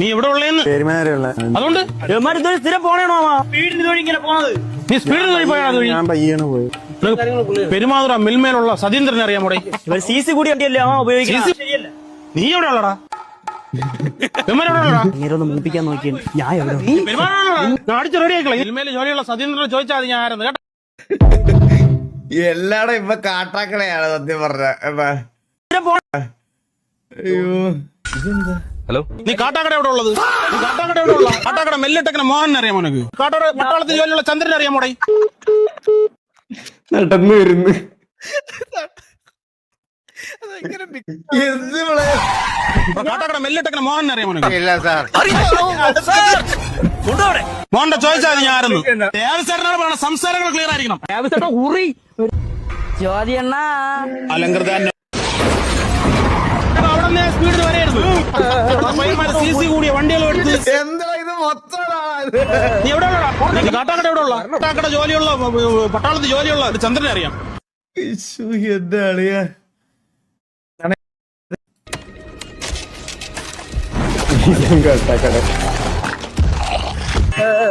നീ എവിടെ ഉള്ളേന്ന് അതുകൊണ്ട് സ്ഥിരം പോണേണോ സ്പീഡിന് വഴി ഇങ്ങനെ പോണത്? നീ സ്പീഡിൽ വഴി പോയാൽ പെരുമാതുറ മിൽമേലുള്ള സതീന്ദ്രനെ അറിയാമോടെ? ഇവർ സി സി കൂടി വണ്ടിയല്ലേ ഉപയോഗിക്കുന്നത്. നീ എവിടെ ഉള്ളടാ? ഇങ്ങനെ മൂപ്പിക്കാൻ നോക്കിയ ഞാൻ എവിടെ അടിച്ച് റെഡി ആയിക്കളെ. മിൽമേല് ജോലിയുള്ള സതീന്ദ്രനെ ചോദിച്ചാൽ മതി, ഞാൻ ആയിരുന്നു കേട്ടോ. എല്ലാടും ഇപ്പൊ കാട്ടാക്കടയാണ് സത്യം പറഞ്ഞ. ഹലോ, നീ കാട്ടാക്കട എവിടെ ഉള്ളത്? നീ കാട്ടാക്കട എവിടെ ഉള്ള? കാട്ടാക്കട മെല്ലിട്ടക്കനെ മോഹൻ അറിയാമോ നിനക്ക്? കാട്ടാക്കട പട്ടാളത്തിൽ ജോലിയുള്ള ചന്ദ്രൻ അറിയാമോടെ? നടന്നു വരുന്നു കാട്ടാക്കട മെല്ലിട്ടക്കനെ മോഹൻ അറിയാമോ നിനക്ക്? ഇല്ല സാർ. മോഹന്റെ ചോദിച്ചാൽ മതി, ഞാൻ ആയിരുന്നു. ദേവസേനോട് പറയണ സംസാരങ്ങൾ ക്ലിയർ ആയിരിക്കണം. അലങ്കൃത അവിടെ സ്പീഡിൽ വരെയായിരുന്നു. സി സി കൂടിയ വണ്ടികൾ എടുത്ത് എന്താ ഇത് മൊത്തം? നീ എവിടെ ഉള്ളടാ? കാട്ടാക്കട എവിടെ ഉള്ള? കാട്ടാക്കട ജോലിയുള്ള പട്ടാളത്തിൽ ജോലിയുള്ള ചന്ദ്രനെ അറിയാം. എന്താണ്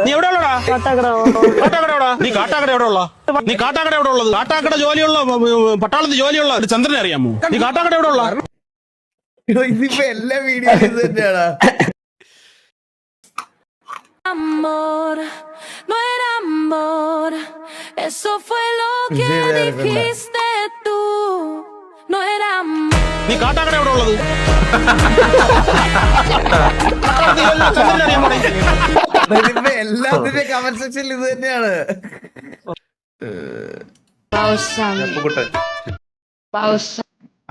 നീ എവിടെ ഉള്ളടാ? കാട്ടാക്കട എവിടാ? നീ കാട്ടാക്കട എവിടെ ഉള്ള? നീ കാട്ടാക്കട എവിടെ ഉള്ളത്? കാട്ടാക്കട ജോലിയുള്ള പട്ടാളത്തിൽ ജോലിയുള്ള ചന്ദ്രനെ അറിയാമോ? നീ കാട്ടാക്കട എവിടെ ഉള്ള? ഇതിപ്പോ എല്ലാ വീഡിയോ ഇത് തന്നെയാണ്. Amor, no era amor, eso fue lo que dijiste tú, no era amor. നീ കാട്ടാക്കട എവിടെ ഉള്ളത്? ചന്ദ്രനെ അറിയാമോ? ഇതിപ്പോ എല്ലാത്തിന്റെ കമന്റ് സെക്ഷനിൽ ഇത് തന്നെയാണ്.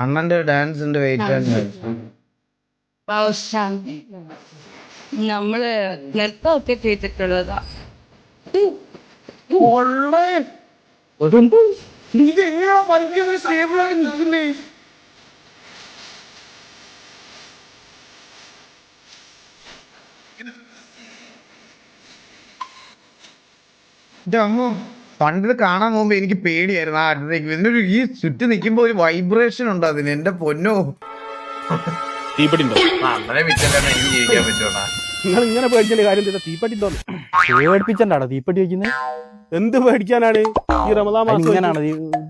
അണ്ണന്റെ ഡാൻസിന്റെ വെയിറ്റ് നമ്മള് നൃത്തമൊക്കെ ചെയ്തിട്ടുള്ളതാ. പണ്ടിത് കാണാൻ പോകുമ്പോ എനിക്ക് പേടിയായിരുന്നു. ആ അടുത്തേക്ക് ഇതിനൊരു ഈ ചുറ്റി നിൽക്കുമ്പോ ഒരു വൈബ്രേഷൻ ഉണ്ട് അതിന്. എന്റെ പൊന്നോ, അങ്ങനെ വിറ്റല്ലാണ് എനിക്ക് ജീവിക്കാൻ പറ്റുമോ? നിങ്ങൾ ഇങ്ങനെ പേടിച്ചതിന്റെ കാര്യം എന്താ? തീപ്പട്ടി പേടിപ്പിച്ചണ്ടാണോ തീപ്പട്ടി വെക്കുന്നത്? എന്ത് പേടിക്കാനാണ് ഈ റമദാൻ മാസം? ഇങ്ങനെയാണ്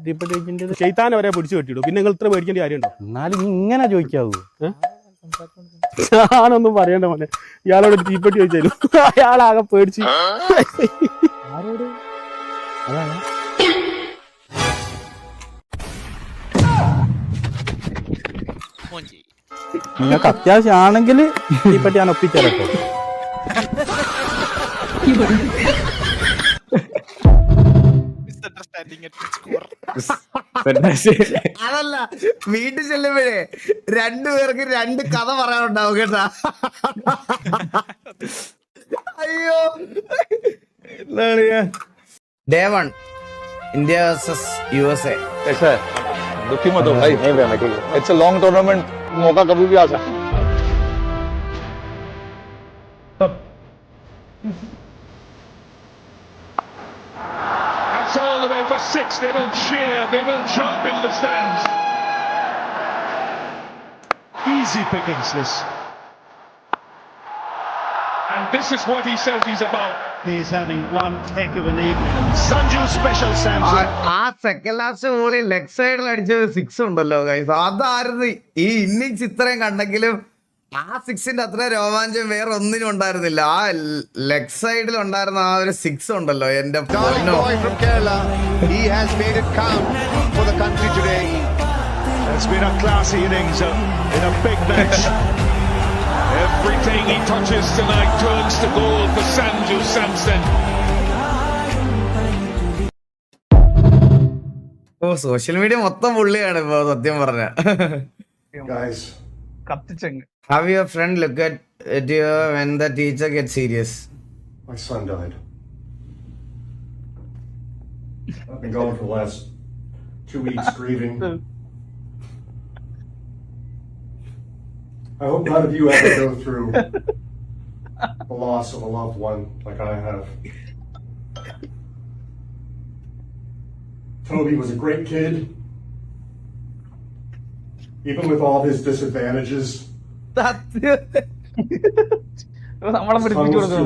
തീപ്പട്ടി വെക്കുന്നത്. ശൈത്താനെ വരെ പിടിച്ചു കെട്ടിടും. പിന്നെ നിങ്ങൾ ഇത്ര പേടിക്കേണ്ട കാര്യമുണ്ടോ? എന്നാലും നീ ഇങ്ങനെ ചോദിക്കാവൂ. ഞാനൊന്നും പറയണ്ട മോനെ. ഇയാളോട് തീപ്പട്ടി ചോദിച്ചാലും അയാളാകെ പേടിച്ച്. ആരോട്? അതാണ് നിങ്ങൾക്ക് അത്യാവശ്യമാണെങ്കിൽ തീപ്പറ്റി ഞാൻ ഒപ്പിച്ചാലോ. അതല്ല, വീട്ടിൽ ചെല്ലുമ്പോഴേ രണ്ടുപേർക്ക് രണ്ട് കഥ പറയാനുണ്ടാവും കേട്ടാ. അയ്യോ, എന്താണ് Day 1 India vs USA. ऐसा है, दुखी मत हो भाई, नहीं मैं ठीक है. It's a long tournament, मौका कभी भी आ सकता है. That's all the way for 6. They will cheer, they will jump in the stands. Easy pickings this. And this is what he says he's about. He's having one heck of an evening. Sanju special Samson. ആ second last ബോളിൽ leg സൈഡിൽ അടിച്ചത് 6 ഉണ്ടല്ലോ guys. അതായിരുന്നു ഈ innings ഇത്രയും കണ്ടെങ്കിലും ആ 6ന്റെ അത്ര രോമാഞ്ചം വേറെ ഒന്നിനും ഉണ്ടായിരുന്നില്ല. ആ ലെഗ് സൈഡിൽ ഉണ്ടായിരുന്ന ആ ഒരു 6 ഉണ്ടല്ലോ എന്റെ He has made it count for the country today. It's been a classy innings in a big match. Everything he touches tonight turns to gold for Sanju Samson. ഓ, സോഷ്യൽ മീഡിയ മൊത്തം പുള്ളിയാണ് ഇപ്പൊ സത്യം പറഞ്ഞ. Have your friend look at you when the teacher gets serious? My son died. I've been going for the last 2 weeks grieving. I hope none of you ever go through the loss of a loved one like I have. Toby was a great kid, even with all his disadvantages. നമ്മളെ പിടിപ്പിച്ചു കൊടുക്കുന്നു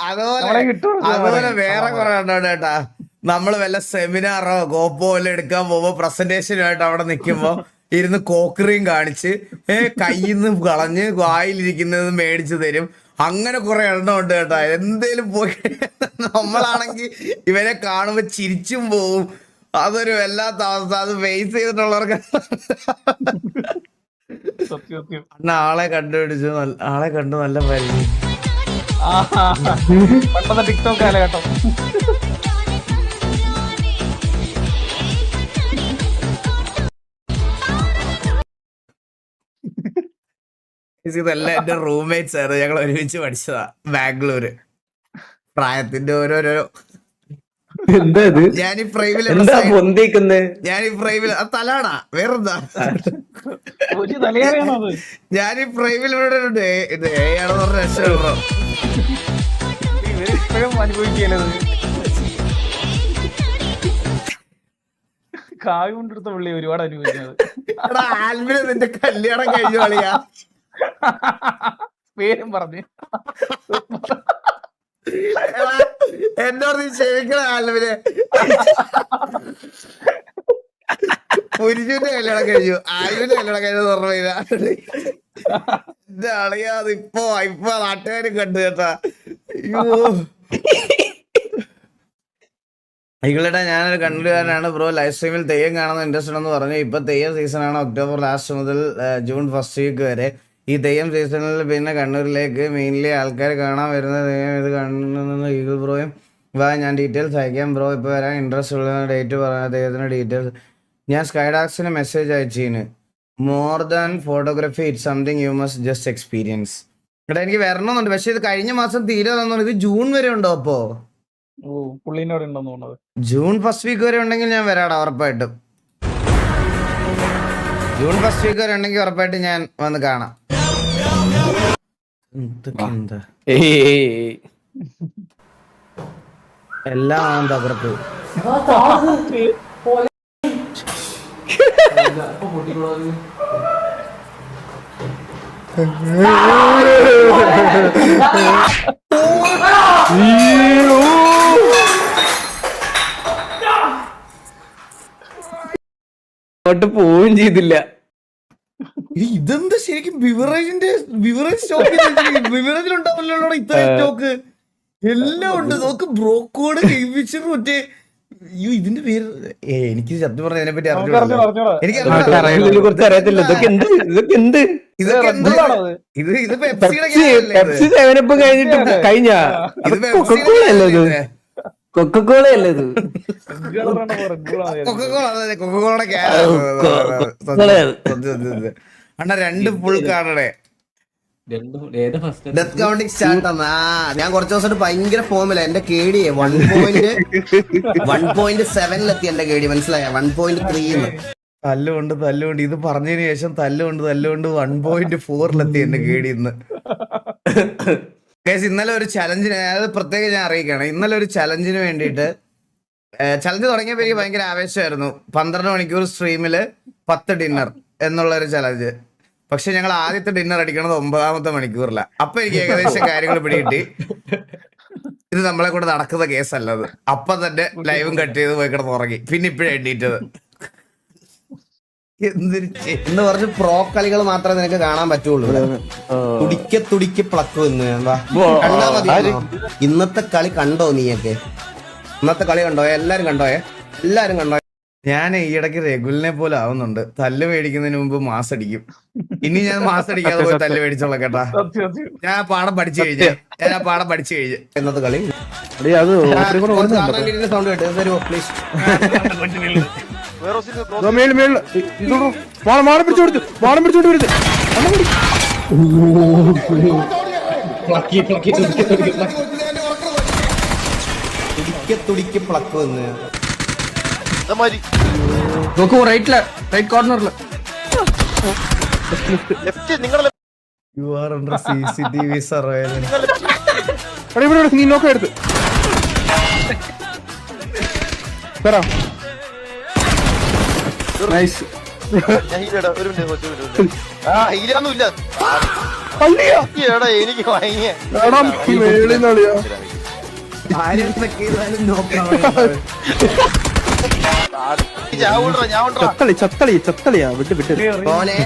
അതുപോലെ വേറെ കുറെ ഉണ്ടോ ചേട്ടാ. നമ്മള് വല്ല സെമിനാറോ കോപ്പോ വല്ല എടുക്കാൻ പോകുമ്പോ പ്രസന്റേഷനുമായിട്ട് അവിടെ നിൽക്കുമ്പോ ഇരുന്ന് കോക്കറിയും കാണിച്ച് കയ്യിന്ന് കളഞ്ഞ് വായിലിരിക്കുന്നത് മേടിച്ചു തരും. അങ്ങനെ കുറെ എണ്ണം ഉണ്ട് കേട്ടാ. എന്തേലും പോയി നമ്മളാണെങ്കിൽ ഇവരെ കാണുമ്പോ ചിരിച്ചും പോവും. അതൊരു വല്ലാത്ത അവസ്ഥ. അത് ഫേസ് ചെയ്തിട്ടുള്ളവർക്ക് ആളെ കണ്ടുപിടിച്ചു, ആളെ കണ്ടു നല്ല പരിചയം. പണ്ടത്തെ ടിക്ടോക്ക് കാലഘട്ടം. ഇതെല്ലാം എന്റെ റൂംമേറ്റ്സ് ആയിരുന്നു. ഞങ്ങൾ ഒരുമിച്ച് പഠിച്ചതാ ബാംഗ്ലൂര്. പ്രായത്തിന്റെ ഓരോരോ ഞാനീ ഫ്രെയിമില് തലാണാ വേറെന്താ ഞാനീ ഫ്രെയിമിൽ ഇവിടെ ഉണ്ട്. ഇത് ഏയാണെന്ന് പറഞ്ഞ രക്ഷ ഇവരിപ്പോഴും അനുഭവിക്കലത്. കായ് കൊണ്ടെടുത്ത പുള്ളി ഒരുപാട് അനുഭവിക്കുന്നത്. ആൽബിന് നിന്റെ കല്യാണം കഴിഞ്ഞു കളിയാ. പേരും പറഞ്ഞു എന്നോട് നീ ക്ഷമിക്കണ ആൽബിന്. പുരുഷന്റെ കല്യാണം കഴിഞ്ഞു, ആൽബിന്റെ കല്യാണം കഴിഞ്ഞത് ഓർമ്മയില്ല. എന്റെ അളിയാത് ഇപ്പൊ നാട്ടുകാരും കണ്ടു കേട്ടാ. അയ്യോ നിങ്ങളുടെ ഞാനൊരു കണ്ണൂരുകാരനാണ് ബ്രോ. ലൈവ് സ്ട്രീമിൽ തെയ്യം കാണുന്ന ഇൻട്രസ്റ്റ് ഉണ്ടെന്ന് പറഞ്ഞു. ഇപ്പൊ തെയ്യം സീസണാണ്. ഒക്ടോബർ ലാസ്റ്റ് മുതൽ ജൂൺ ഫസ്റ്റ് വീക്ക് വരെ. ഈ തെയ്യം സീസണിൽ പിന്നെ കണ്ണൂരിലേക്ക് മെയിൻലി ആൾക്കാർ കാണാൻ വരുന്ന തെയ്യം ഇത് കാണുന്ന ഈഗിൾ ബ്രോയും വാ. ഞാൻ ഡീറ്റെയിൽസ് അയക്കാം ബ്രോ. ഇപ്പോൾ വരാൻ ഇൻട്രസ്റ്റ് ഉള്ള ഡേറ്റ് പറയാം. തെയ്യത്തിൻ്റെ ഡീറ്റെയിൽസ് ഞാൻ സ്കൈഡാക്സിന് മെസ്സേജ് അയച്ചീന്. More than photography it's something you must just experience. ഇവിടെ എനിക്ക് വരണമെന്നുണ്ട്, പക്ഷെ ഇത് കഴിഞ്ഞ മാസം തീരെ തന്നു. ഇത് ജൂൺ വരെ ഉണ്ടോ? അപ്പോ പുള്ളിനോട് ഉണ്ടെന്ന് തോന്നുന്നത്. ജൂൺ ഫസ്റ്റ് വീക്ക് വരെ ഉണ്ടെങ്കിൽ ഞാൻ വരാടാ ഉറപ്പായിട്ടും. ജൂൺ ഫസ്റ്റ് വീക്ക് വരെ ഉണ്ടെങ്കിൽ ഉറപ്പായിട്ട് ഞാൻ വന്ന് കാണാം. എല്ലാം തകർത്ത് പോവുകയും ചെയ്തില്ല. ഇതെന്താ ശരിക്കും ബിവറേജ് സ്റ്റോക്ക് ബിവറേജിലുണ്ടാവില്ലല്ലോ ഇത്രയും സ്റ്റോക്ക്. എല്ലാം ഉണ്ട്. നോക്ക് ബ്രോക്കോഡ് ഫിഷർ മറ്റേ ഇതിന്റെ പേര് എനിക്ക് സത്യം പറഞ്ഞ ഇതിനെ പറ്റി അറിഞ്ഞൂടാ. എനിക്ക് കുറച്ച് അറിയത്തില്ല. ഇതൊക്കെ എന്ത് ഇതൊക്കെ ഇത് പെപ്സി സേവനപ്പ് കഴിഞ്ഞിട്ട് കഴിഞ്ഞ കൊക്കക്കോളയല്ലേ ഇത്? കൊക്കക്കോളയല്ലേ ഇത്? കൊക്കക്കോളയുടെ അണ്ണ രണ്ട് ഫുൾ കാണണേ. ഡെത്ത് കൗണ്ടിങ് സ്റ്റാർട്ട് ആണ്. ഞാൻ കുറച്ച് ദിവസമായിട്ട് ഭയങ്കര ഫോമില. എന്റെ കേടി 1.7 എന്റെ കേടി മനസ്സിലായ 1.3 തല്ലുകൊണ്ട് ഇത് പറഞ്ഞതിന് ശേഷം തല്ലുകൊണ്ട് 1.4 എന്റെ കേടി ഇന്ന്. ഇന്നലെ ഒരു ചലഞ്ചിന് അതായത് പ്രത്യേകം ഞാൻ അറിയിക്കുകയാണ്. ഇന്നലെ ഒരു ചലഞ്ചിന് വേണ്ടിയിട്ട് ചലഞ്ച് തുടങ്ങിയപ്പോൾ എനിക്ക് ഭയങ്കര ആവേശമായിരുന്നു. 12 മണിക്കൂർ സ്ട്രീമില് 10 ഡിന്നർ എന്നുള്ളൊരു ചലഞ്ച്. പക്ഷെ ഞങ്ങൾ ആദ്യത്തെ ഡിന്നർ അടിക്കണത് 9ാമത്തെ മണിക്കൂറില. അപ്പൊ എനിക്ക് ഏകദേശം കാര്യങ്ങൾ പിടികിട്ടി. ഇത് നമ്മളെ കൂടെ നടക്കുന്ന കേസല്ലത്. അപ്പൊ തന്നെ ലൈവും കട്ട് ചെയ്ത് പോയി കിടന്ന് ഉറങ്ങി. പിന്നെ ഇപ്പഴേ എണ്ണീറ്റത്. എന്ന് പറഞ്ഞ് പ്രോ കളികൾ മാത്രമേ നിനക്ക് കാണാൻ പറ്റുള്ളൂ. തുടിക്ക് പ്ലക്ക് വന്ന് കണ്ടാ മതി. ഇന്നത്തെ കളി കണ്ടോ നീയൊക്കെ? ഇന്നത്തെ കളി കണ്ടോ? എല്ലാരും കണ്ടോ? ഞാൻ ഈ ഇടയ്ക്ക് രഘുലിനെ പോലെ ആവുന്നുണ്ട്. തല്ല് മേടിക്കുന്നതിന് മുമ്പ് മാസ് അടിക്കും. ഇനി ഞാൻ മാസ് അടിക്കാതെ പോയി തല്ല് മേടിച്ചോളാം കേട്ടാ. ഞാൻ ആ പാഠം പഠിച്ചു കഴിഞ്ഞ് ഇന്നത്തെ കളി സൗണ്ട് കേട്ടോ തരുമോ പ്ലീസ്? തുടിക്ക് പ്ലക്ക് വന്ന് നോക്കൂ. റൈറ്റ് കോർണറില് you are under CCTV surveillance. നീ നോക്ക എടുത്ത് തരാം. നൈസ്. എനിക്ക് ഭയങ്കര എടാ, മേളിന്ന് കളിയാ. ആരും ചെയ്താലും നോക്കാം. ചത്തളിയാ വിട്ട്. മോനെ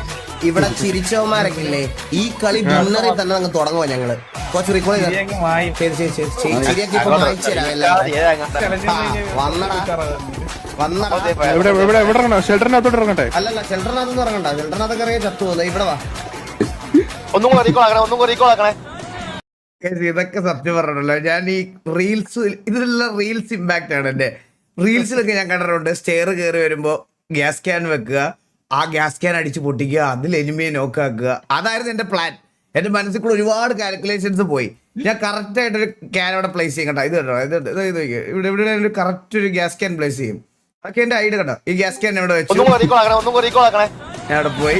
ഇവിടെ ചിരിച്ചവന്മാരൊക്കെ ഇല്ലേ, ഈ കളി വിന്നറിൽ തന്നെ അങ്ങ് തുടങ്ങുവാ ഞങ്ങള്. കുറച്ച് റിക്കോൾ ശരിയാക്കി ഇപ്പൊ വായിച്ചു തരാം എല്ലാം. വന്നടാ ഷെൽട്ടറിനകത്തോട്ട് ഇറങ്ങട്ടെ. അല്ലല്ല, ഷെൽട്ടറിനകത്തൊന്നും ഇറങ്ങണ്ട. ഷെൽട്ടറിനകത്തൊക്കെ ഇറങ്ങിയ ചത്തു പോകുന്നത്. ഇവിടെ വാ. ഒന്നും കൂടെ റീകോൾ ആക്കണേ. ഇതൊക്കെ സത്യം പറഞ്ഞല്ലോ. ഞാൻ ഈ റീൽസ്, ഇതിലെല്ലാം റീൽസ് ഇമ്പാക്ട് ആണ് എന്റെ റീൽസിലൊക്കെ ഞാൻ കണ്ടിട്ടുണ്ട്. സ്റ്റെയർ കയറി വരുമ്പോ ഗ്യാസ് ക്യാൻ വെക്കുക, ആ ഗ്യാസ് ക്യാൻ അടിച്ച് പൊട്ടിക്കുക, അതിൽ എനിമിയെ നോക്കാക്കുക. അതായിരുന്നു എന്റെ പ്ലാൻ. എന്റെ മനസ്സിൽ കൂടെ ഒരുപാട് കാൽക്കുലേഷൻസ് പോയി. ഞാൻ കറക്റ്റ് ആയിട്ടൊരു ക്യാൻ അവിടെ പ്ലേസ് ചെയ്യും. കേട്ടോ, ഇത് കേട്ടോ, ഇവിടെ ഇവിടെ ഒരു കറക്റ്റ് ഒരു ഗ്യാസ് ക്യാൻ പ്ലേസ് ചെയ്യും. അതൊക്കെ എന്റെ ഐഡിയ കേട്ടോ. ഈ ഗ്യാസ് ക്യാൻ ഇവിടെ വെച്ചു, ഞാൻ അവിടെ പോയി.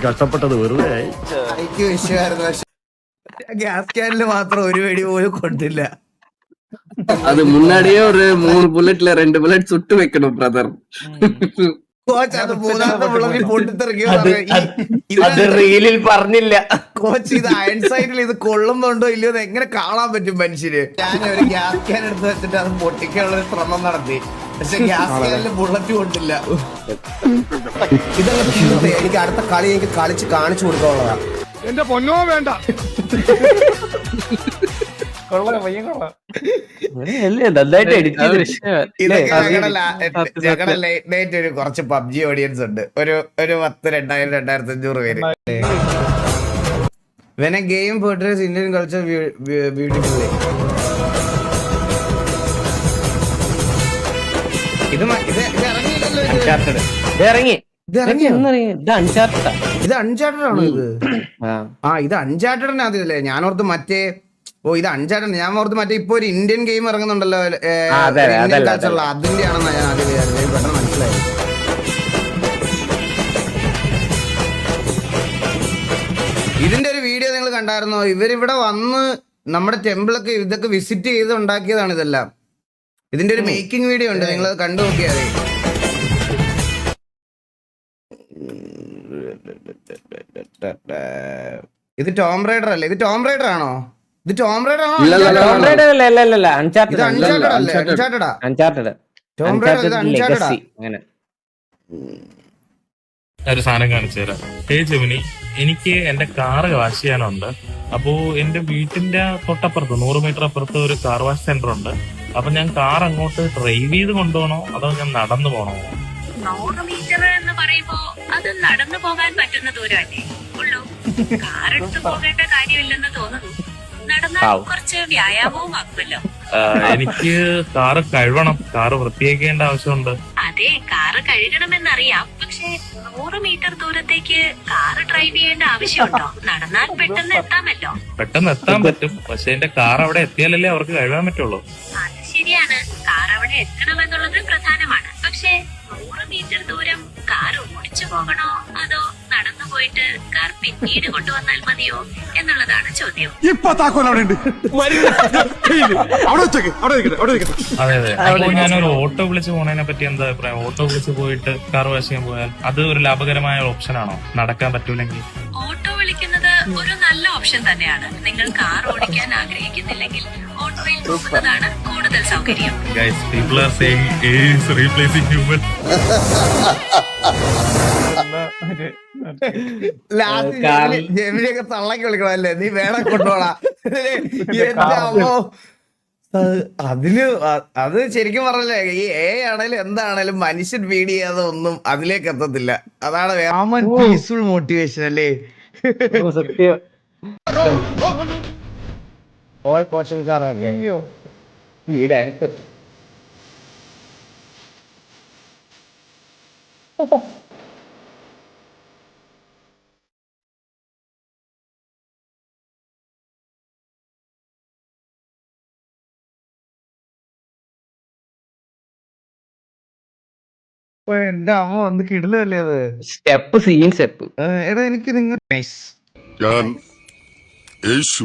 കഷ്ടപ്പെട്ടത് വെറുതെ എനിക്ക് വിഷയമായിരുന്നു. പക്ഷെ ഗ്യാസ് ക്യാനിൽ മാത്രം ഒരു വെടി പോലും കൊണ്ടില്ല. அது முன்னாடியே ஒரு 3 புல்லட்ல 2 புல்லட் சுட்டு வைக்கணும் பிரதர். കോച്ച് അത് മൂന്നാമത്തെ പിള്ളേർ പൊട്ടിത്തെറിക്കുക. റീലിൽ പറഞ്ഞില്ല കോച്ച് ഇത് അയൺ സൈഡിൽ ഇത് കൊള്ളുന്നുണ്ടോ ഇല്ലയോ എന്ന് എങ്ങനെ കാണാൻ പറ്റും മനുഷ്യര്? ഞാൻ ഒരു ഗ്യാസ് ക്യാൻ എടുത്ത് വെച്ചിട്ട് അത് പൊട്ടിക്കാനുള്ള ഒരു ശ്രമം നടത്തി. പക്ഷെ ഗ്യാസ് ക്യാനിൽ ബുള്ളറ്റ് കൊണ്ടില്ല. ഇതൊക്കെ തീർത്ത് എനിക്ക് അടുത്ത കളി എനിക്ക് കളിച്ച് കാണിച്ചു കൊടുക്കാനുള്ളതാ. എന്റെ പൊന്നോ വേണ്ട. നന്നായിട്ട് എഡിറ്റ് ചെയ്ത് ഇതൊക്കെ ഞങ്ങളുടെ ലേറ്റ് നൈറ്റ് ഒരു കുറച്ച് പബ്ജി ഓഡിയൻസ് ഉണ്ട്. ഒരു 10,000-2,500 പേര്. When a game portrays Indian culture beautifully. ഇത് ഇറങ്ങിയില്ലല്ലോ. ഇറങ്ങി ഇത് അൺചാർട്ടഡ് അൺചാർട്ടഡ് ആണോ ഇത്? ഇത് അൺചാർട്ടഡ് ആദ്യമല്ലേ? ഞാനോർത്ത് മറ്റേ ഇത് അൺചാർട്ടഡ്. ഞാൻ ഓർത്ത് മറ്റേ ഇപ്പൊ ഒരു ഇന്ത്യൻ ഗെയിം ഇറങ്ങുന്നുണ്ടല്ലോ, ഇന്ത്യൻ കൾച്ചറുള്ള, അതിന്റെ ആണെന്നാ ഞാൻ ആദ്യം വിചാരിച്ചത്. പെട്ടെന്ന് മനസ്സിലായി. ഇതിന്റെ ഒരു വീഡിയോ നിങ്ങൾ കണ്ടായിരുന്നോ? ഇവരിവിടെ വന്ന് നമ്മുടെ ടെമ്പിളൊക്കെ ഇതൊക്കെ വിസിറ്റ് ചെയ്ത് ഉണ്ടാക്കിയതാണ് ഇതെല്ലാം. ഇതിന്റെ ഒരു മേക്കിംഗ് വീഡിയോ ഉണ്ട്, നിങ്ങൾ കണ്ടു നോക്കിയാൽ മതി. ഇത് ടോം റൈഡർ അല്ലേ? ഇത് ടോം റൈഡർ ആണോ? ഇത് ടോം റൈഡർ ആണോ? ഒരു സാധനം കാണിച്ചു തരാം. ജെമിനി, എനിക്ക് എന്റെ കാറ് വാഷ് ചെയ്യാനുണ്ട്. അപ്പോ എന്റെ വീട്ടിന്റെ തൊട്ടപ്പുറത്ത് 100 മീറ്റർ അപ്പുറത്ത് ഒരു കാർ വാഷ് സെന്റർ ഉണ്ട്. അപ്പൊ ഞാൻ കാർ അങ്ങോട്ട് ഡ്രൈവ് ചെയ്ത് കൊണ്ടുപോകണോ അതോ ഞാൻ നടന്നു പോകണോ? 100 മീറ്റർ എന്ന് പറയുമ്പോ അത് നടന്നു പോകാൻ പറ്റുന്ന ദൂരമല്ലേ ഉള്ളൂ. കാറെടുത്ത് പോകേണ്ട കാര്യമില്ലെന്ന് തോന്നുന്നു. നടന്നാൽ കുറച്ച് വ്യായാമവും ആക്കുമല്ലോ. എനിക്ക് കാറ് കഴുകണം, കാറ് വൃത്തിയാക്കേണ്ട ആവശ്യമുണ്ട്. അതെ, കാറ് കഴുകണമെന്നറിയാം. പക്ഷെ 100 മീറ്റർ ദൂരത്തേക്ക് കാറ് ഡ്രൈവ് ചെയ്യേണ്ട ആവശ്യമുണ്ടോ? നടന്നാൽ പെട്ടെന്ന് എത്താമല്ലോ. പെട്ടെന്ന് എത്താൻ പറ്റും, പക്ഷെ എന്റെ കാർ അവിടെ എത്തിയാലല്ലേ അവർക്ക് കഴുകാൻ പറ്റുള്ളൂ. അത് ശരിയാണ്, കാർ അവിടെ എത്തണമെന്നുള്ളത് പ്രധാനമാണ്. പക്ഷെ 100 മീറ്റർ ദൂരം കാർ ഓടിച്ചു പോകണോ അതോ നടന്നു പോയിട്ട് കാർ പിന്നീട് കൊണ്ടുവന്നാൽ മതിയോ എന്നുള്ളതാണ് ചോദ്യം. അതെ അതെ. അപ്പോൾ ഞാനൊരു ഓട്ടോ വിളിച്ച് പോണതിനെ പറ്റി എന്താ അഭിപ്രായം? ഓട്ടോ വിളിച്ച് പോയിട്ട് കാർ വാഷ് ചെയ്യാൻ പോയാൽ അത് ഒരു ലാഭകരമായ ഓപ്ഷൻ ആണോ? നടക്കാൻ പറ്റൂലെങ്കിൽ ഓട്ടോ വിളിക്കുന്നത് ഒരു നല്ല ഓപ്ഷൻ തന്നെയാണ്. നിങ്ങൾ കാർ ഓടിക്കാൻ ആഗ്രഹിക്കുന്നില്ലെങ്കിൽ ഓട്ടോയിൽ പോകുന്നതാണ് കൂടുതൽ സൗകര്യം. Guys, people are saying AI is replacing human. ജെമിനിയൊക്കെ തള്ളക്കി വിളിക്കണല്ലേ, നീ വേണം കൊണ്ടുപോടാ. അത് ശരിക്കും പറഞ്ഞല്ലേ, ഈ ആണേലും എന്താണേലും മനുഷ്യൻ ഫീഡ് ചെയ്യാതെ ഒന്നും അതിലേക്ക് എത്തത്തില്ല. അതാണ് പീസ്ഫുൾ മോട്ടിവേഷൻ അല്ലേ? സത്യം. എന്റെ അമ്മ വന്ന് കിടലല്ലേ അത്. Step scene step. എടാ എനിക്ക് നിങ്ങൾ ഞാൻ യേശു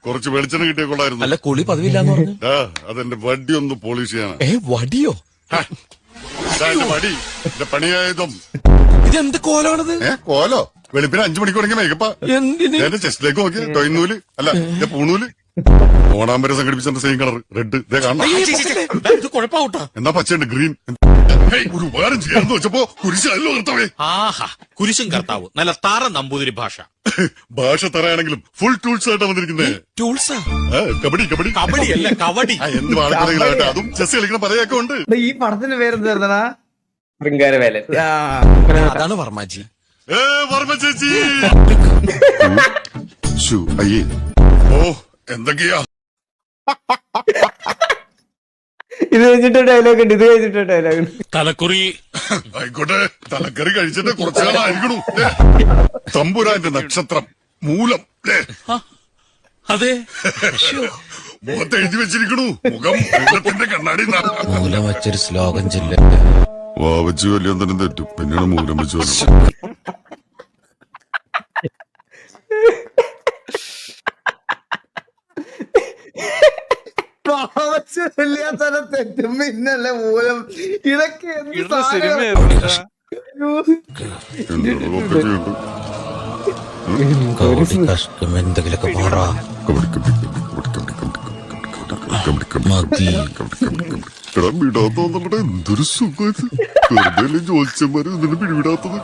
കുറച്ച് വെളിച്ചെണ്ണ കിട്ടിയ കൊള്ളായിരുന്നു. അല്ല കുളി പതിവില്ലാന്ന് പറഞ്ഞു. അതെന്റെ വടി ഒന്ന് പോളിഷ് ചെയ്യാനാ. വടിയോ? വടി എന്റെ പണിയായതും. ഇതെന്ത് കോലാണത്? കോലോ? വെളുപ്പിന് 5 മണിക്ക് തുടങ്ങിയ മേക്കപ്പാ. എന്റെ ചെസ്റ്റിലേക്ക് നോക്കിയ ടൊയ്നൂല് അല്ല പൂണൂല്. ഓണാമ്പരം സംഘടിപ്പിച്ച സെയിം കളർ റെഡ്. ഇതേ കാണണം. ഇത് കുഴപ്പാവൂട്ടാ. എന്നാ പച്ചയുണ്ട് ഗ്രീൻ. ഒരു ഉപകാരം ചെയ്യാന്ന് വെച്ചപ്പോ കുരിശല്ലോ കർത്താവേ. ആഹാ, കുരിശും കർത്താവ്. നല്ല താറ നമ്പൂതിരി ഭാഷ. ഭാഷ തറയാണെങ്കിലും ഫുൾ ടൂൾസ് ആയിട്ടാ വന്നിരിക്കുന്നത്. ടൂൾസാ? കബഡി കബഡി കബഡി അല്ല കബഡി. എന്ത് വാഴക്കറികളാട്ടെ, അതും ചെസ് കളിക്കുന്ന പലയൊക്കെ ഉണ്ട്. ഈ പടത്തിന്റെ പേരെന്താ? ശൃംഗാരവേലൻ. അതാണ് വർമാജി. വർമ്മ ചേച്ചി. അയ്യേ ഓ എന്തൊക്കെയാ ഇത് കഴിഞ്ഞിട്ട് ഡയലോഗ് ഉണ്ട്. ഇത് കഴിഞ്ഞിട്ട് ഡയലോഗ് ഉണ്ട്. തലക്കുറി. ആയിക്കോട്ടെ, തലക്കറി കഴിച്ചിട്ട് കുറച്ചു കാലമായിരിക്കണു. തമ്പുരാന്റെ നക്ഷത്രം മൂലം. അതെ, മുഖത്ത് എഴുതി വെച്ചിരിക്കണു. മുഖം മൂലത്തിന്റെ കണ്ണാടി. മൂലം വച്ചൊരു ശ്ലോകം ചൊല്ല. വാവച്ചു വലിയ തന്നെ തെറ്റും, പിന്നീട് മൂലം വെച്ചു. തെറ്റും പിന്നല്ലേ മൂലം. ഇതൊക്കെ എന്തെങ്കിലൊക്കെ വിടാത്തോന്നുള്ളത് എന്തൊരു സുഖം. വെറുതെ ജോത്സ്യന്മാര് ഇതിന് പിടിവിടാത്തത്.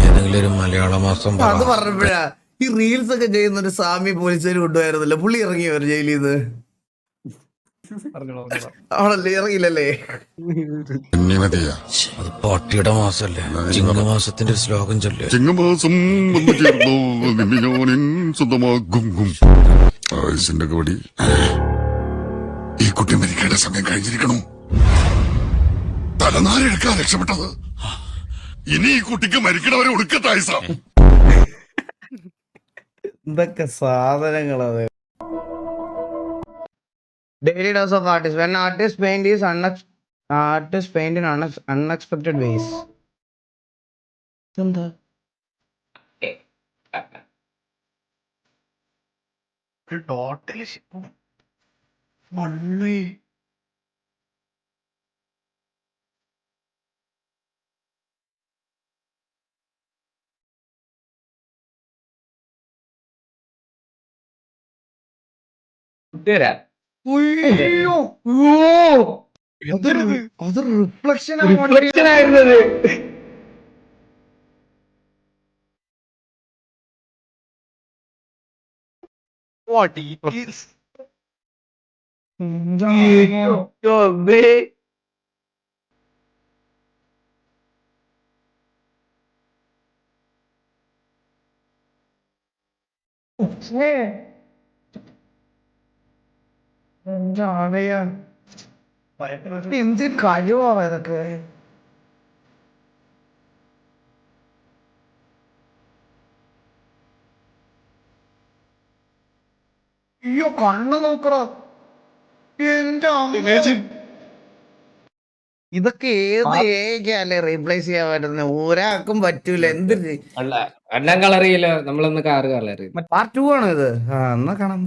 ഏതെങ്കിലും ഒരു മലയാള മാസം. അത് പറഞ്ഞപ്പോഴാ ഈ റീൽസ് ഒക്കെ ചെയ്യുന്ന ഒരു സ്വാമി പോലീസുകാർ കൊണ്ടുപോയിരുന്നല്ലോ. പുള്ളി ഇറങ്ങിയോ ഒരു ജയിലിൽ നിന്ന്? അവളല്ലേ ഇറങ്ങിയില്ലല്ലേ? അത് പാട്ടിയുടെ മാസല്ലേ? ചിങ്ങമാസത്തിന്റെ ശ്ലോകം ചൊല്ലേ. ചിങ്ങമാസം വന്നു ചേർന്നോ നിന്നെ ഞാൻ സ്വന്തമാകും. ആയുസിന്റെ കബടി. ഈ കുട്ടി മരിക്കേണ്ട സമയം കഴിഞ്ഞിരിക്കണു. തലനാരെടുക്കാൻ രക്ഷപ്പെട്ടത്. ഇനി ഈ കുട്ടിക്ക് മരിക്കണവരെ ഒടുക്കത്തെ ആയുസാ. എന്തൊക്കെ സാധനങ്ങളത്. Daily dose of artist. When artist paint is in unexpected ways. എന്താ? ടോട്ടലി മണ്ണി. അത് റിഫ്ലക്ഷൻ ആയിരുന്നത്. എന്ത് കഴിവാ ഇതൊക്കെ. അയ്യോ കണ്ണ് നോക്കറ. ഇതൊക്കെ ഏത് ഏകല്ലേ റീപ്ലേസ് ചെയ്യാൻ പറ്റുന്ന? ഒരാൾക്കും പറ്റൂല. എന്ത് എല്ലാം കളറിയില്ല. നമ്മളൊന്ന് കാറ് കളറി. പാർട്ട് 2 ആണോ ഇത്? എന്നാ കാണാൻ.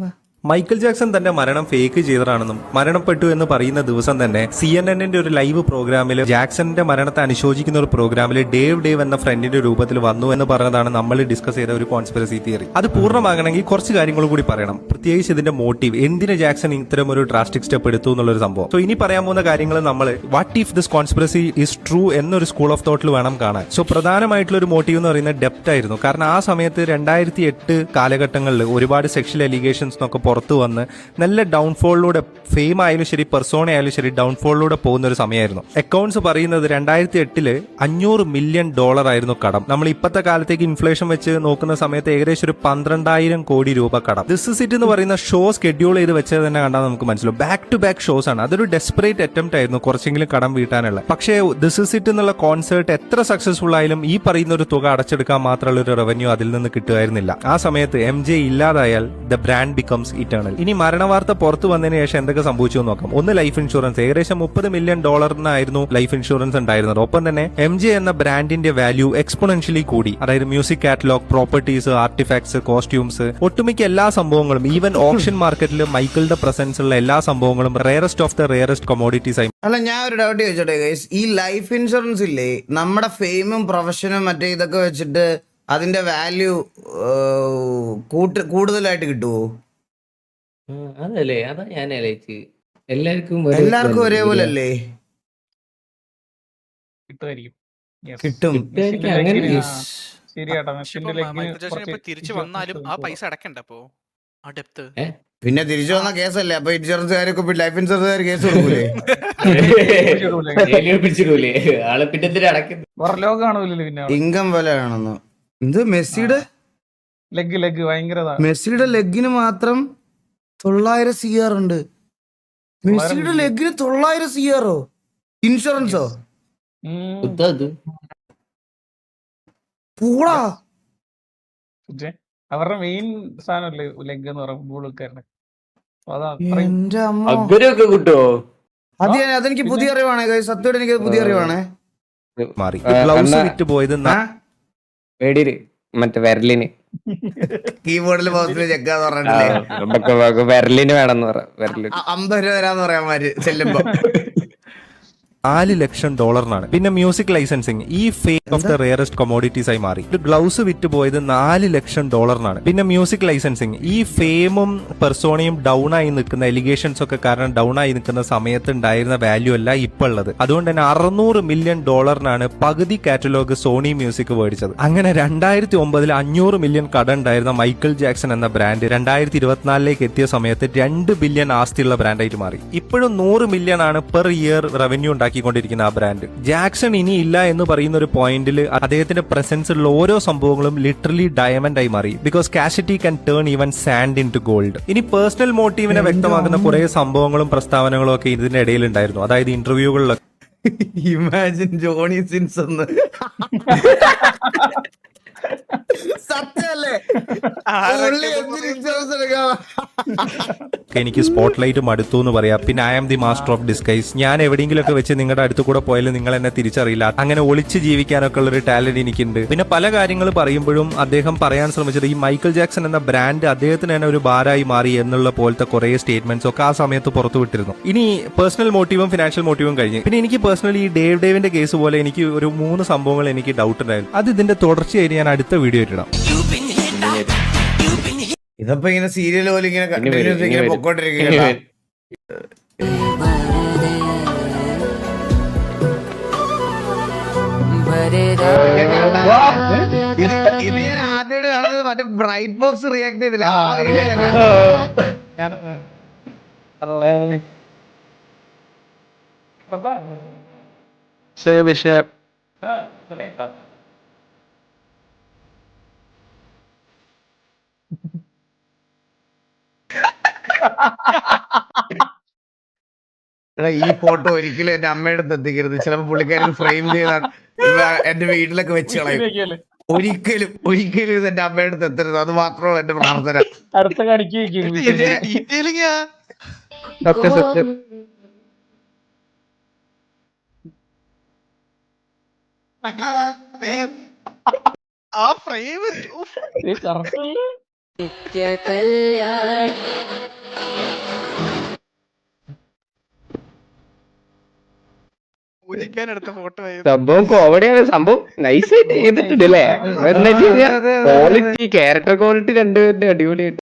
മൈക്കിൾ ജാക്സൺ തന്റെ മരണം ഫേക്ക് ചെയ്തതാണെന്നും മരണപ്പെട്ടു എന്ന് പറയുന്ന ദിവസം തന്നെ CNN-ന്റെ ഒരു ലൈവ് പ്രോഗ്രാമിൽ ജാക്സന്റെ മരണത്തെ അനുശോചിക്കുന്ന ഒരു പ്രോഗ്രാമിൽ ഡേവ് എന്ന ഫ്രണ്ടിന്റെ രൂപത്തിൽ വന്നു എന്ന് പറഞ്ഞതാണ് നമ്മൾ ഡിസ്കസ് ചെയ്ത ഒരു കോൺസ്പിറസി തിയറി. അത് പൂർണ്ണമാകണമെങ്കിൽ കുറച്ച് കാര്യങ്ങൾ കൂടി പറയണം. പ്രത്യേകിച്ച് ഇതിന്റെ മോട്ടീവ്, എന്തിന് ജാക്സൺ ഇത്തരം ഒരു ഡ്രാസ്റ്റിക് സ്റ്റെപ്പ് എടുത്തു എന്നുള്ളൊരു സംഭവം. സോ ഇനി പറയാൻ പോകുന്ന കാര്യങ്ങൾ നമ്മൾ what if this conspiracy is true എന്നൊരു സ്കൂൾ ഓഫ് തോട്ടിൽ വേണം കാണാൻ. സോ പ്രധാനമായിട്ടുള്ള ഒരു മോട്ടീവ് എന്ന് പറയുന്നത് ഡെപ്ത് ആയിരുന്നു. കാരണം ആ സമയത്ത് 2008 കാലഘട്ടങ്ങളിൽ ഒരുപാട് സെക്ഷൽ അലിഗേഷൻസ് എന്നൊക്കെ പുറത്തു വന്ന് നല്ല ഡൗൺഫോളിലൂടെ, ഫെയിം ആയാലും ശരി പെർസോണ ആയാലും ശരി, ഡൗൺഫോളിലൂടെ പോകുന്ന ഒരു സമയമായിരുന്നു. അക്കൗണ്ട്സ് പറയുന്നത് 2008 $500 മില്യൺ ആയിരുന്നു കടം. നമ്മൾ ഇപ്പോഴത്തെ കാലത്തേക്ക് ഇൻഫ്ലേഷൻ വെച്ച് നോക്കുന്ന സമയത്ത് ഏകദേശം ഒരു 12,000 കോടി രൂപ കടം. ദിസ് ഇസ് ഇറ്റ് എന്ന് പറയുന്ന ഷോ സ്കെഡ്യൂൾ ചെയ്ത് വെച്ചത് തന്നെ കണ്ടാൽ നമുക്ക് മനസ്സിലാവും. ബാക്ക് ടു ബാക്ക് ഷോസ് ആണ്. അതൊരു ഡെസ്പറേറ്റ് അറ്റംപ്റ്റ് ആയിരുന്നു കുറച്ചെങ്കിലും കടം വീട്ടാനുള്ള. പക്ഷേ ദിസ് ഇസ് ഇറ്റ് എന്നുള്ള കോൺസേർട്ട് എത്ര സക്സസ്ഫുൾ ആയാലും ഈ പറയുന്ന ഒരു തുക അടച്ചെടുക്കാൻ മാത്രമുള്ള ഒരു റവന്യൂ അതിൽ നിന്ന് കിട്ടുമായിരുന്നില്ല. ആ സമയത്ത് MJ ഇല്ലാതായാൽ ദ ബ്രാൻഡ് ബിക്കംസ് ഇറ്റേണൽ. ഇനി മരണവാർത്ത പുറത്തു വന്നതിന് ശേഷം എന്തൊക്കെ സംഭവിച്ചു നോക്കാം. ഒന്ന്, ലൈഫ് ഇൻഷുറൻസ്. ഏകദേശം $30 മില്യൺ ലൈഫ് ഇൻഷുറൻസ് ഉണ്ടായിരുന്നത്. ഒപ്പം തന്നെ MJ എന്ന ബ്രാൻഡിന്റെ വാല്യൂ എക്സ്പോണൻഷ്യലി കൂടി. അതായത് music catalogue, properties, artefacts, costumes, ഒട്ടുമിക്ക എല്ലാ സംഭവങ്ങളും, ഈവൻ ഓപ്ഷൻ മാർക്കറ്റിൽ മൈക്കിളിന്റെ പ്രസൻസ് ഉള്ള എല്ലാ സംഭവങ്ങളും rarest of the rarest commodities ആയി. അല്ല, ഞാൻ ഒരു ഡൗട്ട് ചോദിച്ചോട്ടെ ഗൈസ്, ഈ ലൈഫ് ഇൻഷുറൻസ് ഇല്ലേ, നമ്മുടെ ഫെയിമും പ്രൊഫഷനും മറ്റേ ഇതൊക്കെ വെച്ചിട്ട് അതിന്റെ വാല്യൂ കൂടുതലായിട്ട് കിട്ടുമോ? അതല്ലേ, അതാ ഞാൻ ആലോചിച്ച്. എല്ലാവർക്കും ഒരേപോലെ അല്ലേ കിട്ടും? തിരിച്ചു വന്നാലും ആ പൈസ അടക്കണ്ട. അപ്പോ പിന്നെ തിരിച്ചു വന്ന കേസല്ലേ, അപ്പൊ ഇൻഷുറൻസുകാരൊക്കെ ലൈഫ് ഇൻഷുറൻസുകാർ കേസ് കൊടുക്കൂലേ? ഇൻകം പോലെ ആണെന്ന്. ഇത് മെസ്സിയുടെ മെസ്സിയുടെ ലെഗിന് മാത്രം 900 CR ഉണ്ട്. മെസ്സിയുടെ ലെഗിന് 900 CR ഇൻഷുറൻസോ? പൂടാ, അവരുടെ മെയിൻ സാധനമല്ലേ ലെഗ് എന്ന് പറയുമ്പോൾ ഫുട്ബോൾക്കാരുടെ. എന്റെ അമ്മ, കിട്ടുമോ? അതെനിക്ക് പുതിയ അറിവാണ് സത്യമായിട്ട്, എനിക്ക് പുതിയ അറിവാണ്. മാറി. ഗ്ലൗസ് വിറ്റ് പോയത് മറ്റേ വിരലിന് കീബോർഡിൽ മൗസിൽ ചെക്കാന്ന് പറഞ്ഞിട്ടില്ലേ, വിരലിന് വേണമെന്ന് പറ. 50 രൂപ തരാന്ന് പറയാൻ മാര് ചെല്ലുമ്പോ. $4 ലക്ഷം. പിന്നെ മ്യൂസിക് ലൈസൻസിങ് ഈ firm of the rarest commodities ആയി മാറി. ഗ്ലൗസ് വിറ്റ് പോയത് $4 ലക്ഷം. പിന്നെ മ്യൂസിക് ലൈസൻസിങ് ഈ ഫെയിമും പെർസോണയും ഡൗൺ ആയി നിൽക്കുന്ന എലിഗേഷൻസ് ഒക്കെ കാരണം ഡൗൺ ആയി നിൽക്കുന്ന സമയത്ത് ഉണ്ടായിരുന്ന വാല്യൂ അല്ല ഇപ്പൊ ഉള്ളത്. അതുകൊണ്ട് തന്നെ $600 മില്യൺ പകുതി കാറ്റലോഗ് സോണി മ്യൂസിക് മേടിച്ചത്. അങ്ങനെ 2009 $500 മില്യൺ കട ഉണ്ടായിരുന്ന മൈക്കിൾ ജാക്സൺ എന്ന ബ്രാൻഡ് 2024 എത്തിയ സമയത്ത് $2 ബില്യൺ ആസ്തിയുള്ള ബ്രാൻഡായിട്ട് മാറി. ഇപ്പോഴും $100 മില്യൺ ആണ് പെർ ഇയർ റവന്യൂ ഉണ്ടാക്കിക്കൊണ്ടിരിക്കുന്ന ആ ബ്രാൻഡ്. ജാക്സൺ ഇനി ഇല്ല എന്ന് പറയുന്ന ഒരു പോയിന്റിൽ അദ്ദേഹത്തിന്റെ പ്രസൻസ് ഉള്ള ഓരോ സംഭവങ്ങളും ലിറ്ററലി ഡയമണ്ട് ആയി മാറി. Because scarcity can turn even sand into gold. ഇനി പേഴ്സണൽ മോട്ടീവിനെ വ്യക്തമാക്കുന്ന കുറെ സംഭവങ്ങളും പ്രസ്താവനകളും ഒക്കെ ഇതിന്റെ ഇടയിൽ ഉണ്ടായിരുന്നു. അതായത് ഇന്റർവ്യൂകളിലൊക്കെ ഇമാജിൻ ജോണി സിൻസ് എന്ന് സത്യല്ലേ, എനിക്ക് സ്പോട്ട് ലൈറ്റ് മടുത്തു എന്ന് പറയാം. പിന്നെ I am the master of disguise. ഞാൻ എവിടെയെങ്കിലുമൊക്കെ വെച്ച് നിങ്ങളുടെ അടുത്ത് കൂടെ പോയാലും നിങ്ങൾ എന്നെ തിരിച്ചറിയില്ല. അങ്ങനെ ഒളിച്ച് ജീവിക്കാനൊക്കെ ഉള്ള ഒരു ടാലന്റ് എനിക്കുണ്ട്. പിന്നെ പല കാര്യങ്ങൾ പറയുമ്പോഴും അദ്ദേഹം പറയാൻ ശ്രമിച്ചത് ഈ മൈക്കിൾ ജാക്സൺ എന്ന ബ്രാൻഡ് അദ്ദേഹത്തിന് തന്നെ ഒരു ഭാരമായി മാറി എന്നുള്ള പോലത്തെ കുറെ സ്റ്റേറ്റ്മെന്റ്സ് ഒക്കെ ആ സമയത്ത് പുറത്തു വിട്ടിരുന്നു. ഇനി പേഴ്സണൽ മോട്ടീവും ഫിനാൻഷ്യൽ മോട്ടീവും കഴിഞ്ഞ് പിന്നെ എനിക്ക് പേഴ്സണലി ഈ ഡേവിന്റെ കേസ് പോലെ എനിക്ക് ഒരു 3 സംഭവങ്ങൾ എനിക്ക് ഡൗട്ട് ഉണ്ടായിരുന്നു. അത് ഇതിന്റെ തുടർച്ചയായിട്ട് ഞാൻ അടുത്ത വീഡിയോ ഇട്ടിടാം. ഇതപ്പോ ഇങ്ങനെ സീരിയൽ പോലെ ഇങ്ങനെ പൊക്കോണ്ടിരിക്കുക. ഇത് ഞാൻ ആദ്യമായിട്ട് കാണുന്നത് മറ്റേ ബ്രൈറ്റ് ബോക്സ് റിയാക്ട് ചെയ്തില്ല. ഈ ഫോട്ടോ ഒരിക്കലും എന്റെ അമ്മയുടെ അടുത്ത് എത്തിക്കരുത്. ചിലപ്പോ പുള്ളിക്കാരൻ ഫ്രെയിം ചെയ്താണ് എന്റെ വീട്ടിലൊക്കെ വെച്ച് കളയും. ഒരിക്കലും ഇത് എന്റെ അമ്മയുടെ അടുത്ത് എത്തരുത്. അത് മാത്രമാണ് എന്റെ പ്രാർത്ഥന. അടുത്ത ആ ഫ്രെയിം എടുത്ത ഫോട്ടോ സംഭവം കോമഡിയാണ്. സംഭവം നൈസായിട്ട് ചെയ്തിട്ടുണ്ടല്ലേ. ക്വാളിറ്റി, ക്യാരക്ടർ ക്വാളിറ്റി രണ്ടുപേരുടെ അടിപൊളിയായിട്ട്.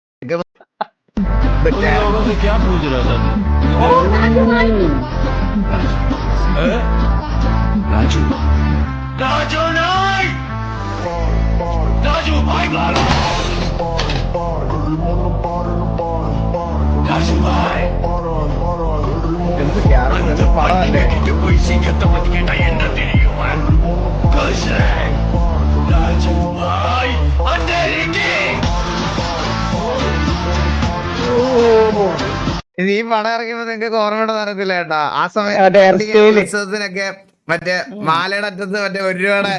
ഈ പടം ഇറങ്ങിയപ്പോ നിങ്ങൾക്ക് ഓർമ്മയുടെ തരത്തില്ല കേട്ടാ. ആ സമയത്ത് ഉത്സവത്തിനൊക്കെ മറ്റേ മാലയുടെ അറ്റത്ത് മറ്റേ 1 രൂപയുടെ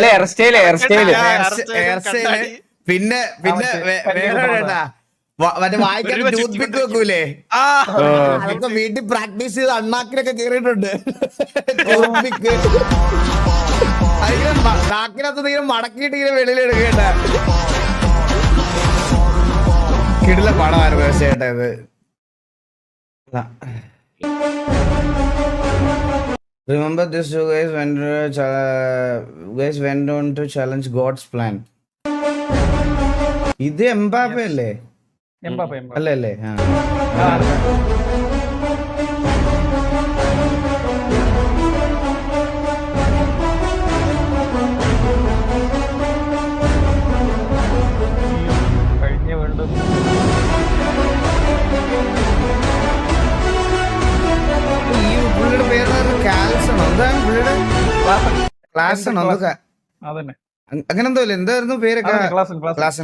ഹെയർ സ്റ്റൈല് പിന്നെ വേറെ കേട്ടാ മറ്റേ വായിക്കാൻ ടൂത്ത് പിക്ക് വെക്കൂലേ അതൊക്കെ വീട്ടിൽ പ്രാക്ടീസ് ചെയ്ത് അണ്ണാക്കിലൊക്കെ കേറിയിട്ടുണ്ട്. ടൂത്ത് പിക്ക് നാക്കിനകത്ത് തീരെ മടക്കിയിട്ട് ഇങ്ങനെ വെളിയിൽ എടുക്കേണ്ട കിടില പടമായിരുന്നു തീർച്ചയായിട്ടും ഇത്. Remember this, you guys went on to challenge God's plan. ഇത് എംബാപ്പെ അല്ലേ? അല്ലേ? ഈ പുള്ളിയുടെ പേര് കാൽസ് ആണോ? എന്താണ് പുള്ളിയുടെ ക്ലാസ് ആണോ? അങ്ങനെ എന്തോ അല്ലേ? എന്തായിരുന്നു പേരൊക്കെ? ക്ലാസ്.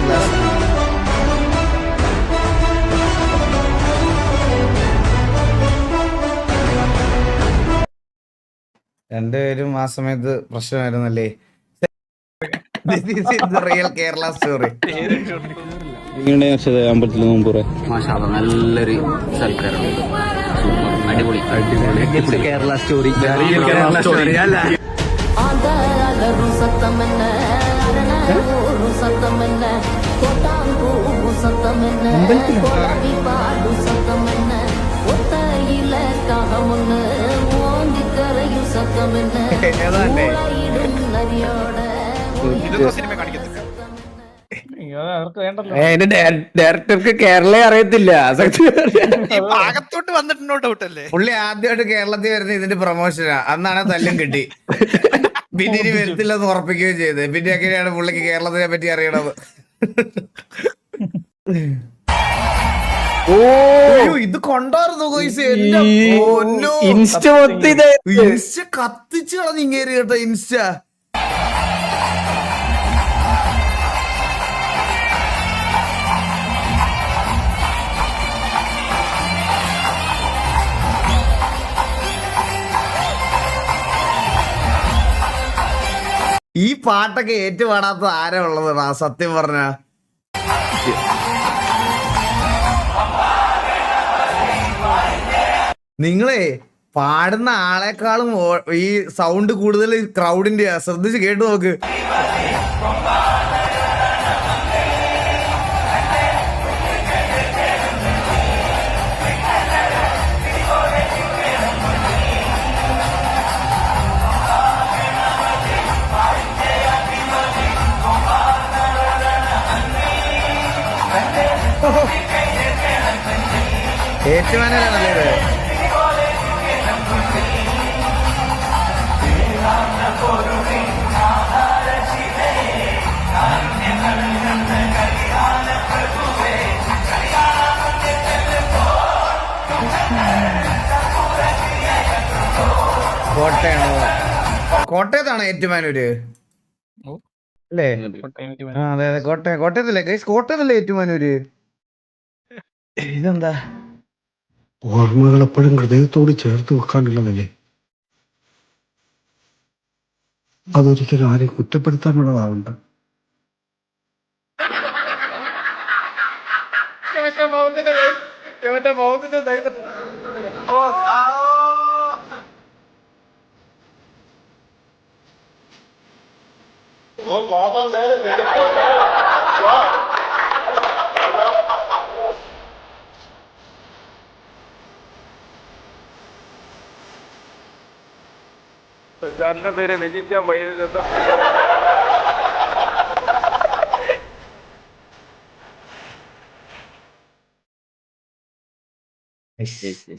രണ്ടുപേരും ആ സമയത്ത് പ്രശ്നമായിരുന്നല്ലേ? Real Kerala story. അമ്പലത്തിൽ നല്ലൊരു സൽക്കാരം, അടിപൊളി കേരള സ്റ്റോറി. ഡയറക്ടർക്ക് കേരള അറിയത്തില്ല. അകത്തോട്ട് വന്നിട്ടുണ്ടോ ഡൗട്ടല്ലേ? പുള്ളി ആദ്യമായിട്ട് കേരളത്തിൽ വരുന്ന ഇതിന്റെ പ്രൊമോഷനാ. അന്നാണ് തല്ലും കിട്ടി. പിന്നെ ഇനി വരത്തില്ലെന്ന് ഉറപ്പിക്കുകയും ചെയ്ത്. പിന്നെ എങ്ങനെയാണ് പുള്ളിക്ക് കേരളത്തിനെ പറ്റി അറിയണത്? ഓ ഇത് കൊണ്ടായിരുന്നു ഇൻസ്റ്റ കത്തിച്ച് കളഞ്ഞ് ഇങ്ങേറി കേട്ടോ. ഇൻസ്റ്റ ഈ പാട്ടൊക്കെ ഏറ്റുപാടാത്ത ആരാ ഉള്ളത് സത്യം പറഞ്ഞ? നിങ്ങളെ പാടുന്ന ആളെക്കാളും ഈ സൗണ്ട് കൂടുതൽ ക്രൗഡിന്റെ. ശ്രദ്ധിച്ച് കേട്ടു നോക്ക്. ഏറ്റുമാനല്ലേ നല്ലത്? കോട്ടയത്താണോ ഏറ്റുമാനൂര്? അല്ലേ? അതെ അതെ കോട്ടയത്തല്ലേ ഗൈസ്? കോട്ടയത്തല്ലേ ഏറ്റുമാനൂര്? ഇതെന്താ? ഓർമ്മകൾ എപ്പോഴും ഹൃദയത്തോട് ചേർത്ത് വെക്കാനുള്ളതല്ലേ? അതൊരിക്കലും ആരെയും കുറ്റപ്പെടുത്താനുള്ളതാവണ്ട. പേര് രജിക്കാൻ വൈകുന്നത്. Yes.